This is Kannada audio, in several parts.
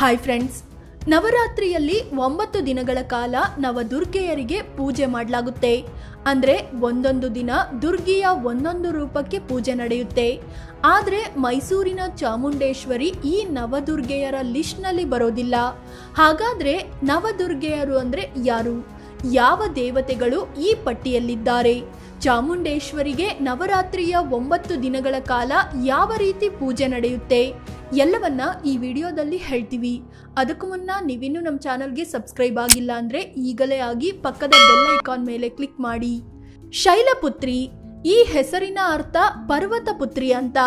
ಹಾಯ್ ಫ್ರೆಂಡ್ಸ್, ನವರಾತ್ರಿಯಲ್ಲಿ 9 ದಿನಗಳ ಕಾಲ ನವದುರ್ಗೆಯರಿಗೆ ಪೂಜೆ ಮಾಡಲಾಗುತ್ತೆ. ಅಂದರೆ ಒಂದೊಂದು ದಿನ ದುರ್ಗಿಯ ಒಂದೊಂದು ರೂಪಕ್ಕೆ ಪೂಜೆ ನಡೆಯುತ್ತೆ. ಆದರೆ ಮೈಸೂರಿನ ಚಾಮುಂಡೇಶ್ವರಿ ಈ ನವದುರ್ಗೆಯರ ಲಿಸ್ಟ್ನಲ್ಲಿ ಬರೋದಿಲ್ಲ. ಹಾಗಾದರೆ ನವದುರ್ಗೆಯರು ಅಂದರೆ ಯಾರು? ಯಾವ ದೇವತೆಗಳು ಈ ಪಟ್ಟಿಯಲ್ಲಿದ್ದಾರೆ? ಚಾಮುಂಡೇಶ್ವರಿಗೆ ನವರಾತ್ರಿಯ 9 ದಿನಗಳ ಕಾಲ ಯಾವ ರೀತಿ ಪೂಜೆ ನಡೆಯುತ್ತೆ ಎಲ್ಲವನ್ನ ಈ ವಿಡಿಯೋದಲ್ಲಿ ಹೇಳ್ತೀವಿ. ಅದಕ್ಕೂ ಮುನ್ನ ನೀವಿನ್ನೂ ನಮ್ಮ ಚಾನಲ್ಗೆ ಸಬ್ಸ್ಕ್ರೈಬ್ ಆಗಿಲ್ಲ ಅಂದರೆ ಈಗಲೇ ಆಗಿ ಪಕ್ಕದ ಬೆಲ್ ಐಕಾನ್ ಮೇಲೆ ಕ್ಲಿಕ್ ಮಾಡಿ. ಶೈಲಪುತ್ರಿ ಈ ಹೆಸರಿನ ಅರ್ಥ ಪರ್ವತ ಪುತ್ರಿ ಅಂತ.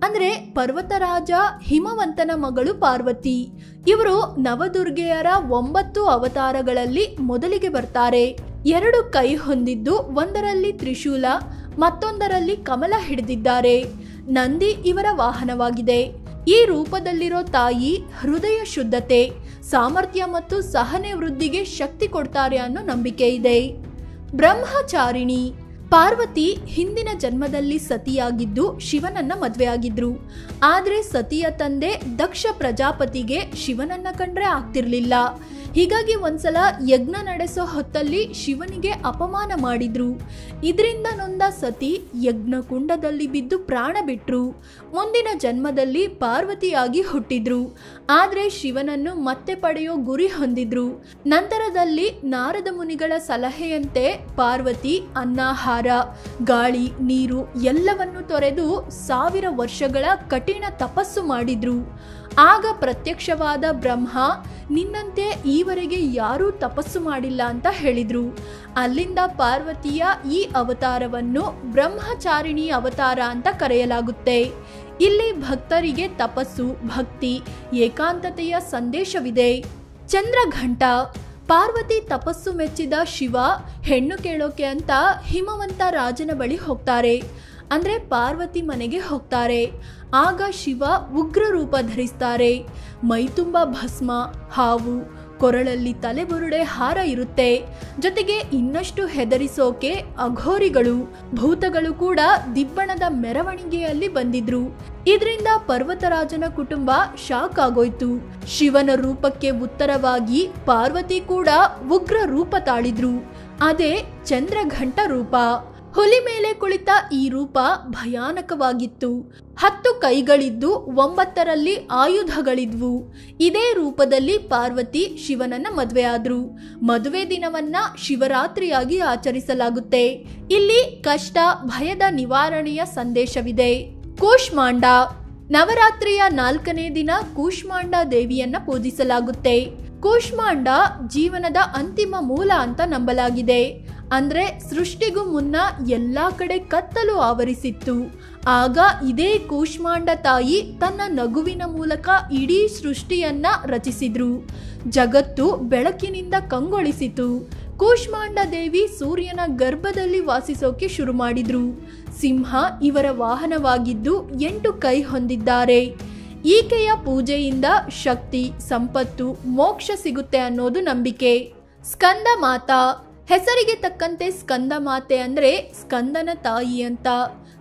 ಅಂದರೆ ಪರ್ವತರಾಜ ಹಿಮವಂತನ ಮಗಳು ಪಾರ್ವತಿ. ಇವರು ನವದುರ್ಗೆಯರ 9 ಅವತಾರಗಳಲ್ಲಿ ಮೊದಲಿಗೆ ಬರ್ತಾರೆ. 2 ಕೈ ಹೊಂದಿದ್ದು ಒಂದರಲ್ಲಿ ತ್ರಿಶೂಲ ಮತ್ತೊಂದರಲ್ಲಿ ಕಮಲ ಹಿಡಿದಿದ್ದಾರೆ. ನಂದಿ ಇವರ ವಾಹನವಾಗಿದೆ. ಈ ರೂಪದಲ್ಲಿರೋ ತಾಯಿ ಹೃದಯ ಶುದ್ಧತೆ, ಸಾಮರ್ಥ್ಯ ಮತ್ತು ಸಹನೆ ವೃದ್ಧಿಗೆ ಶಕ್ತಿ ಕೊಡ್ತಾರೆ ಅನ್ನೋ ನಂಬಿಕೆ ಇದೆ. ಬ್ರಹ್ಮಚಾರಿಣಿ ಪಾರ್ವತಿ ಹಿಂದಿನ ಜನ್ಮದಲ್ಲಿ ಸತಿಯಾಗಿದ್ದು ಶಿವನನ್ನ ಮದುವೆಯಾಗಿದ್ರು. ಆದರೆ ಸತಿಯ ತಂದೆ ದಕ್ಷ ಪ್ರಜಾಪತಿಗೆ ಶಿವನನ್ನ ಕಂಡ್ರೆ ಆಗ್ತಿರ್ಲಿಲ್ಲ. ಹೀಗಾಗಿ ಒಂದ್ಸಲ ಯಜ್ಞ ನಡೆಸೋ ಹೊತ್ತಲ್ಲಿ ಶಿವನಿಗೆ ಅಪಮಾನ ಮಾಡಿದ್ರು. ಇದರಿಂದ ನೊಂದ ಸತಿ ಯಜ್ಞ ಕುಂಡದಲ್ಲಿ ಬಿದ್ದು ಪ್ರಾಣ ಬಿಟ್ರು. ಮುಂದಿನ ಜನ್ಮದಲ್ಲಿ ಪಾರ್ವತಿಯಾಗಿ ಹುಟ್ಟಿದ್ರು. ಆದರೆ ಶಿವನನ್ನು ಮತ್ತೆ ಪಡೆಯೋ ಗುರಿ ಹೊಂದಿದ್ರು. ನಂತರದಲ್ಲಿ ನಾರದ ಮುನಿಗಳ ಸಲಹೆಯಂತೆ ಪಾರ್ವತಿ ಅನ್ನಾಹಾರ, ಗಾಳಿ, ನೀರು ಎಲ್ಲವನ್ನು ತೊರೆದು 1000 ವರ್ಷಗಳ ಕಠಿಣ ತಪಸ್ಸು ಮಾಡಿದ್ರು. ಆಗ ಪ್ರತ್ಯಕ್ಷವಾದ ಬ್ರಹ್ಮ, ನಿನ್ನಂತೆ ಈವರೆಗೆ ಯಾರೂ ತಪಸ್ಸು ಮಾಡಿಲ್ಲ ಅಂತ ಹೇಳಿದ್ರು. ಅಲ್ಲಿಂದ ಪಾರ್ವತಿಯ ಈ ಅವತಾರವನ್ನು ಬ್ರಹ್ಮಚಾರಿಣಿ ಅವತಾರ ಅಂತ ಕರೆಯಲಾಗುತ್ತೆ. ಇಲ್ಲಿ ಭಕ್ತರಿಗೆ ತಪಸ್ಸು, ಭಕ್ತಿ, ಏಕಾಂತತೆಯ ಸಂದೇಶವಿದೆ. ಚಂದ್ರಘಂಟ ಪಾರ್ವತಿ ತಪಸ್ಸು ಮೆಚ್ಚಿದ ಶಿವ ಹೆಣ್ಣು ಕೇಳೋಕೆ ಅಂತ ಹಿಮವಂತ ರಾಜನ ಬಳಿ ಹೋಗ್ತಾರೆ. ಅಂದರೆ ಪಾರ್ವತಿ ಮನೆಗೆ ಹೋಗ್ತಾರೆ. ಆಗ ಶಿವ ಉಗ್ರ ರೂಪ ಧರಿಸ್ತಾರೆ. ಮೈತುಂಬ ಭಸ್ಮ, ಹಾವು, ಕೊರಳಲ್ಲಿ ತಲೆಬುರುಡೆ ಹಾರ ಇರುತ್ತೆ. ಜೊತೆಗೆ ಇನ್ನಷ್ಟು ಹೆದರಿಸೋಕೆ ಅಘೋರಿಗಳು, ಭೂತಗಳು ಕೂಡ ದಿಬ್ಬಣದ ಮೆರವಣಿಗೆಯಲ್ಲಿ ಬಂದಿದ್ರು. ಇದರಿಂದ ಪರ್ವತರಾಜನ ಕುಟುಂಬ ಶಾಕ್ ಆಗೋಯ್ತು. ಶಿವನ ರೂಪಕ್ಕೆ ಉತ್ತರವಾಗಿ ಪಾರ್ವತಿ ಕೂಡ ಉಗ್ರ ರೂಪ ತಾಳಿದ್ರು. ಅದೇ ಚಂದ್ರಘಂಟ ರೂಪ. ಹುಲಿ ಮೇಲೆ ಕುಳಿತ ಈ ರೂಪ ಭಯಾನಕವಾಗಿತ್ತು. 10 ಕೈಗಳಿದ್ದು 9ರಲ್ಲಿ ಆಯುಧಗಳಿದ್ವು. ಇದೇ ರೂಪದಲ್ಲಿ ಪಾರ್ವತಿ ಶಿವನನ್ನ ಮದುವೆಯಾದ್ರು. ಮದುವೆ ದಿನವನ್ನ ಶಿವರಾತ್ರಿಯಾಗಿ ಆಚರಿಸಲಾಗುತ್ತೆ. ಇಲ್ಲಿ ಕಷ್ಟ, ಭಯದ ನಿವಾರಣೆಯ ಸಂದೇಶವಿದೆ. ಕೂಷ್ಮಾಂಡ ನವರಾತ್ರಿಯ 4ನೇ ದಿನ ಕೂಷ್ಮಾಂಡ ದೇವಿಯನ್ನ ಪೂಜಿಸಲಾಗುತ್ತೆ. ಕೂಷ್ಮಾಂಡ ಜೀವನದ ಅಂತಿಮ ಮೂಲ ಅಂತ ನಂಬಲಾಗಿದೆ. ಅಂದ್ರೆ ಸೃಷ್ಟಿಗೂ ಮುನ್ನ ಎಲ್ಲಾ ಕಡೆ ಕತ್ತಲು ಆವರಿಸಿತ್ತು. ಆಗ ಇದೇ ಕೂಷ್ಮಾಂಡ ತಾಯಿ ತನ್ನ ನಗುವಿನ ಮೂಲಕ ಇಡೀ ಸೃಷ್ಟಿಯನ್ನ ರಚಿಸಿದ್ರು. ಜಗತ್ತು ಬೆಳಕಿನಿಂದ ಕಂಗೊಳಿಸಿತು. ಕೂಷ್ಮಾಂಡ ದೇವಿ ಸೂರ್ಯನ ಗರ್ಭದಲ್ಲಿ ವಾಸಿಸೋಕೆ ಶುರು ಮಾಡಿದ್ರು. ಸಿಂಹ ಇವರ ವಾಹನವಾಗಿದ್ದು 8 ಕೈ ಹೊಂದಿದ್ದಾರೆ. ಈಕೆಯ ಪೂಜೆಯಿಂದ ಶಕ್ತಿ, ಸಂಪತ್ತು, ಮೋಕ್ಷ ಸಿಗುತ್ತೆ ಅನ್ನೋದು ನಂಬಿಕೆ. ಸ್ಕಂದ ಮಾತಾ ಹೆಸರಿಗೆ ತಕ್ಕಂತೆ ಸ್ಕಂದ ಮಾತೆ ಅಂದ್ರೆ ಸ್ಕಂದನ ತಾಯಿ ಅಂತ.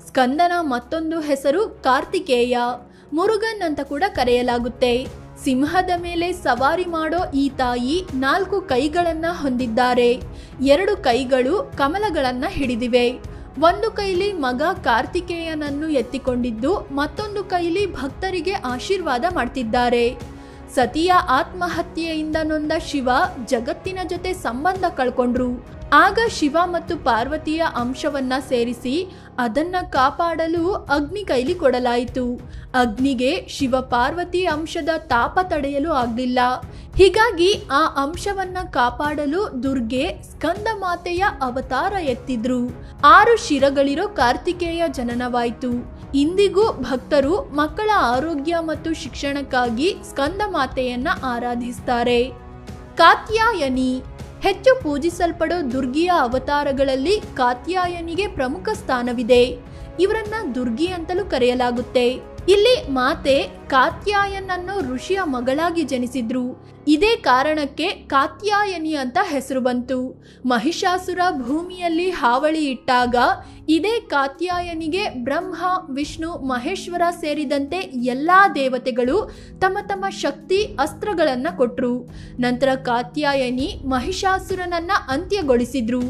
ಸ್ಕಂದನ ಮತ್ತೊಂದು ಹೆಸರು ಕಾರ್ತಿಕೇಯ, ಮುರುಗನ್ ಅಂತ ಕೂಡ ಕರೆಯಲಾಗುತ್ತೆ. ಸಿಂಹದ ಮೇಲೆ ಸವಾರಿ ಮಾಡೋ ಈ ತಾಯಿ 4 ಕೈಗಳನ್ನ ಹೊಂದಿದ್ದಾರೆ. 2 ಕೈಗಳು ಕಮಲಗಳನ್ನ ಹಿಡಿದಿವೆ. ಒಂದು ಕೈಲಿ ಮಗ ಕಾರ್ತಿಕೇಯನನ್ನು ಎತ್ತಿಕೊಂಡಿದ್ದು ಮತ್ತೊಂದು ಕೈಲಿ ಭಕ್ತರಿಗೆ ಆಶೀರ್ವಾದ ಮಾಡ್ತಿದ್ದಾರೆ. ಸತಿಯ ಆತ್ಮಹತ್ಯೆಯಿಂದ ನೊಂದ ಶಿವ ಜಗತ್ತಿನ ಜೊತೆ ಸಂಬಂಧ ಕಳ್ಕೊಂಡ್ರು. ಆಗ ಶಿವ ಮತ್ತು ಪಾರ್ವತಿಯ ಅಂಶವನ್ನ ಸೇರಿಸಿ ಅದನ್ನ ಕಾಪಾಡಲು ಅಗ್ನಿ ಕೈಲಿ ಕೊಡಲಾಯಿತು. ಅಗ್ನಿಗೆ ಶಿವ ಪಾರ್ವತಿ ಅಂಶದ ತಾಪ ತಡೆಯಲು ಆಗಲಿಲ್ಲ. ಹೀಗಾಗಿ ಆ ಅಂಶವನ್ನ ಕಾಪಾಡಲು ದುರ್ಗೆ ಸ್ಕಂದ ಮಾತೆಯ ಅವತಾರ ಎತ್ತಿದ್ರು. 6 ಶಿರಗಳಿರೋ ಕಾರ್ತಿಕೇಯ ಜನನವಾಯಿತು. ಇಂದಿಗೂ ಭಕ್ತರು ಮಕ್ಕಳ ಆರೋಗ್ಯ ಮತ್ತು ಶಿಕ್ಷಣಕ್ಕಾಗಿ ಸ್ಕಂದ ಮಾತೆಯನ್ನ ಆರಾಧಿಸ್ತಾರೆ. ಕಾತ್ಯಾಯನಿ ಹೆಚ್ಚು ಪೂಜಿಸಲ್ಪಡೋ ದುರ್ಗಿಯ ಅವತಾರಗಳಲ್ಲಿ ಕಾತ್ಯಾಯನಿಗೆ ಪ್ರಮುಖ ಸ್ಥಾನವಿದೆ. ಇವರನ್ನ ದುರ್ಗಿ ಅಂತಲೂ ಕರೆಯಲಾಗುತ್ತೆ. ಇಲ್ಲಿ ಮಾತೆ ಕಾತ್ಯಾಯನನ್ನು ಋಷಿಯ ಮಗಳಾಗಿ ಜನಿಸಿದ್ರು. ಇದೇ ಕಾರಣಕ್ಕೆ ಕಾತ್ಯಾಯನಿ ಅಂತ ಹೆಸರು ಬಂತು. ಮಹಿಷಾಸುರ ಭೂಮಿಯಲ್ಲಿ ಹಾವಳಿ ಇಟ್ಟಾಗ ಇದೇ ಕಾತ್ಯಾಯನಿಗೆ ಬ್ರಹ್ಮ, ವಿಷ್ಣು, ಮಹೇಶ್ವರ ಸೇರಿದಂತೆ ಎಲ್ಲಾ ದೇವತೆಗಳು ತಮ್ಮ ತಮ್ಮ ಶಕ್ತಿ ಅಸ್ತ್ರಗಳನ್ನ ಕೊಟ್ರು. ನಂತರ ಕಾತ್ಯಾಯನಿ ಮಹಿಷಾಸುರನನ್ನ ಅಂತ್ಯಗೊಳಿಸಿದ್ರು.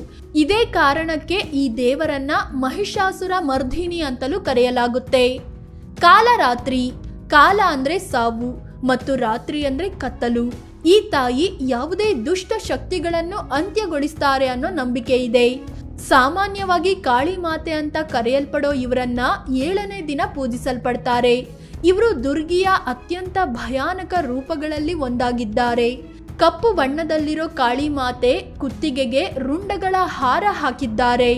ಇದೇ ಕಾರಣಕ್ಕೆ ಈ ದೇವರನ್ನ ಮಹಿಷಾಸುರ ಮರ್ಧಿನಿ ಅಂತಲೂ ಕರೆಯಲಾಗುತ್ತೆ. ಕಾಲರಾತ್ರಿ, ಕಾಲ ಅಂದ್ರೆ ಸಾವು ಮತ್ತು ರಾತ್ರಿ ಅಂದ್ರೆ ಕತ್ತಲು. ಈ ತಾಯಿ ಯಾವುದೇ ದುಷ್ಟ ಶಕ್ತಿಗಳನ್ನು ಅಂತ್ಯಗೊಳಿಸ್ತಾರೆ ಅನ್ನೋ ನಂಬಿಕೆ ಇದೆ. ಸಾಮಾನ್ಯವಾಗಿ ಕಾಳಿ ಮಾತೆ ಅಂತ ಕರೆಯಲ್ಪಡೋ ಇವರನ್ನ 7ನೇ ದಿನ ಪೂಜಿಸಲ್ಪಡ್ತಾರೆ. ಇವರು ದುರ್ಗಿಯ ಅತ್ಯಂತ ಭಯಾನಕ ರೂಪಗಳಲ್ಲಿ ಒಂದಾಗಿದ್ದಾರೆ. ಕಪ್ಪು ಬಣ್ಣದಲ್ಲಿರೋ ಕಾಳಿ ಮಾತೆ ಕುತ್ತಿಗೆಗೆ ರುಂಡಗಳ ಹಾರ ಹಾಕಿದ್ದಾರೆ.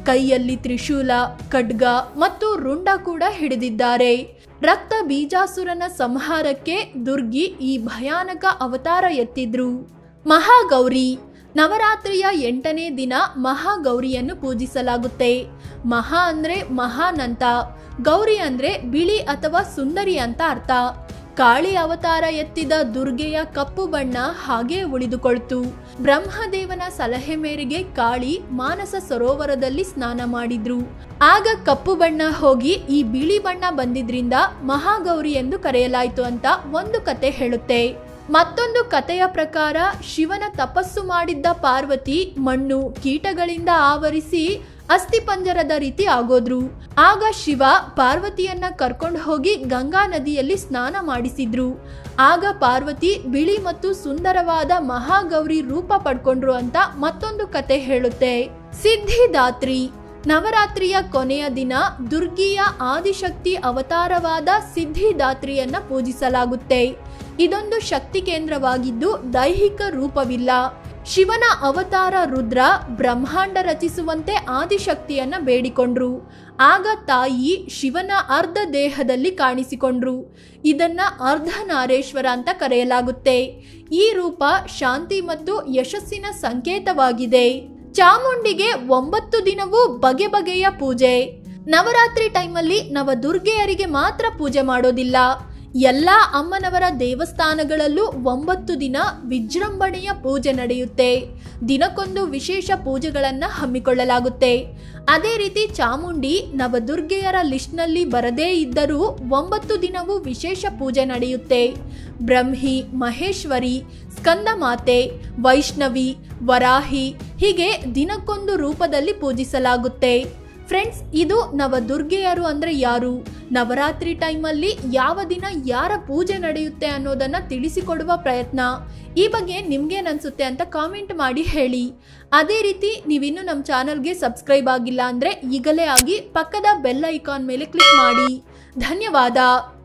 ಕೈಯಲ್ಲಿ ತ್ರಿಶೂಲ, ಖಡ್ಗ ಮತ್ತು ರುಂಡ ಕೂಡ ಹಿಡಿದಿದ್ದಾರೆ. ರಕ್ತ ಬೀಜಾಸುರನ ಸಂಹಾರಕ್ಕೆ ದುರ್ಗಿ ಈ ಭಯಾನಕ ಅವತಾರ ಎತ್ತಿದ್ರು. ಮಹಾಗೌರಿ, ನವರಾತ್ರಿಯ 8ನೇ ದಿನ ಮಹಾಗೌರಿಯನ್ನು ಪೂಜಿಸಲಾಗುತ್ತೆ. ಮಹಾ ಅಂದ್ರೆ ಮಹಾನ್ ಅಂತ, ಗೌರಿ ಅಂದ್ರೆ ಬಿಳಿ ಅಥವಾ ಸುಂದರಿ ಅಂತ ಅರ್ಥ. ಕಾಳಿ ಅವತಾರ ಎತ್ತಿದ ದುರ್ಗೆಯ ಕಪ್ಪು ಬಣ್ಣ ಹಾಗೆ ಉಳಿದುಕೊಳ್ತು. ಬ್ರಹ್ಮದೇವನ ಸಲಹೆ ಮೇರೆಗೆ ಕಾಳಿ ಮಾನಸ ಸರೋವರದಲ್ಲಿ ಸ್ನಾನ ಮಾಡಿದ್ರು. ಆಗ ಕಪ್ಪು ಬಣ್ಣ ಹೋಗಿ ಈ ಬಿಳಿ ಬಣ್ಣ ಬಂದಿದ್ರಿಂದ ಮಹಾಗೌರಿ ಎಂದು ಕರೆಯಲಾಯಿತು ಅಂತ ಒಂದು ಕತೆ ಹೇಳುತ್ತೆ. ಮತ್ತೊಂದು ಕಥೆಯ ಪ್ರಕಾರ ಶಿವನ ತಪಸ್ಸು ಮಾಡಿದ್ದ ಪಾರ್ವತಿ ಮಣ್ಣು ಕೀಟಗಳಿಂದ ಆವರಿಸಿ ಅಸ್ಥಿಪಂಜರದ ರೀತಿ ಆಗೋದ್ರು. ಆಗ ಶಿವ ಪಾರ್ವತಿಯನ್ನ ಕರ್ಕೊಂಡು ಹೋಗಿ ಗಂಗಾ ನದಿಯಲ್ಲಿ ಸ್ನಾನ ಮಾಡಿಸಿದ್ರು. ಆಗ ಪಾರ್ವತಿ ಬಿಳಿ ಮತ್ತು ಸುಂದರವಾದ ಮಹಾಗೌರಿ ರೂಪ ಪಡ್ಕೊಂಡ್ರು ಅಂತ ಮತ್ತೊಂದು ಕತೆ ಹೇಳುತ್ತೆ. ಸಿದ್ಧಿದಾತ್ರಿ, ನವರಾತ್ರಿಯ ಕೊನೆಯ ದಿನ ದುರ್ಗಿಯ ಆದಿಶಕ್ತಿ ಅವತಾರವಾದ ಸಿದ್ಧಿದಾತ್ರಿಯನ್ನ ಪೂಜಿಸಲಾಗುತ್ತೆ. ಇದೊಂದು ಶಕ್ತಿ ಕೇಂದ್ರವಾಗಿದ್ದು ದೈಹಿಕ ರೂಪವಿಲ್ಲ. ಶಿವನ ಅವತಾರ ರುದ್ರ ಬ್ರಹ್ಮಾಂಡ ರಚಿಸುವಂತೆ ಆದಿಶಕ್ತಿಯನ್ನ ಬೇಡಿಕೊಂಡ್ರು. ಆಗ ತಾಯಿ ಶಿವನ ಅರ್ಧ ದೇಹದಲ್ಲಿ ಕಾಣಿಸಿಕೊಂಡ್ರು. ಇದನ್ನ ಅರ್ಧನಾರೇಶ್ವರ ಅಂತ ಕರೆಯಲಾಗುತ್ತೆ. ಈ ರೂಪ ಶಾಂತಿ ಮತ್ತು ಯಶಸ್ಸಿನ ಸಂಕೇತವಾಗಿದೆ. ಚಾಮುಂಡಿಗೆ 9 ದಿನವೂ ಬಗೆ ಬಗೆಯ ಪೂಜೆ. ನವರಾತ್ರಿ ಟೈಮಲ್ಲಿ ನವದುರ್ಗೆಯರಿಗೆ ಮಾತ್ರ ಪೂಜೆ ಮಾಡೋದಿಲ್ಲ. ಎಲ್ಲಾ ಅಮ್ಮನವರ ದೇವಸ್ಥಾನಗಳಲ್ಲೂ 9 ದಿನ ವಿಜೃಂಭಣೆಯ ಪೂಜೆ ನಡೆಯುತ್ತೆ. ದಿನಕ್ಕೊಂದು ವಿಶೇಷ ಪೂಜೆಗಳನ್ನ ಹಮ್ಮಿಕೊಳ್ಳಲಾಗುತ್ತೆ. ಅದೇ ರೀತಿ ಚಾಮುಂಡಿ ನವದುರ್ಗೆಯರ ಲಿಸ್ಟ್ನಲ್ಲಿ ಬರದೇ ಇದ್ದರೂ 9 ದಿನವೂ ವಿಶೇಷ ಪೂಜೆ ನಡೆಯುತ್ತೆ. ಬ್ರಹ್ಮಿ, ಮಹೇಶ್ವರಿ, ಸ್ಕಂದಮಾತೆ, ವೈಷ್ಣವಿ, ವರಾಹಿ ಹೀಗೆ ದಿನಕ್ಕೊಂದು ರೂಪದಲ್ಲಿ ಪೂಜಿಸಲಾಗುತ್ತೆ. ಫ್ರೆಂಡ್ಸ್, ಇದು ನವದುರ್ಗೆಯರು ಅಂದ್ರೆ ಯಾರು, ನವರಾತ್ರಿ ಟೈಮಲ್ಲಿ ಯಾವ ದಿನ ಯಾರ ಪೂಜೆ ನಡೆಯುತ್ತೆ ಅನ್ನೋದನ್ನ ತಿಳಿಸಿಕೊಡುವ ಪ್ರಯತ್ನ. ಈ ಬಗ್ಗೆ ನಿಮ್ಗೇನನ್ಸುತ್ತೆ ಅಂತ ಕಾಮೆಂಟ್ ಮಾಡಿ ಹೇಳಿ. ಅದೇ ರೀತಿ ನೀವಿನ್ನೂ ನಮ್ಮ ಚಾನಲ್ಗೆ ಸಬ್ಸ್ಕ್ರೈಬ್ ಆಗಿಲ್ಲ ಅಂದ್ರೆ ಈಗಲೇ ಆಗಿ ಪಕ್ಕದ ಬೆಲ್ ಐಕಾನ್ ಮೇಲೆ ಕ್ಲಿಕ್ ಮಾಡಿ. ಧನ್ಯವಾದ.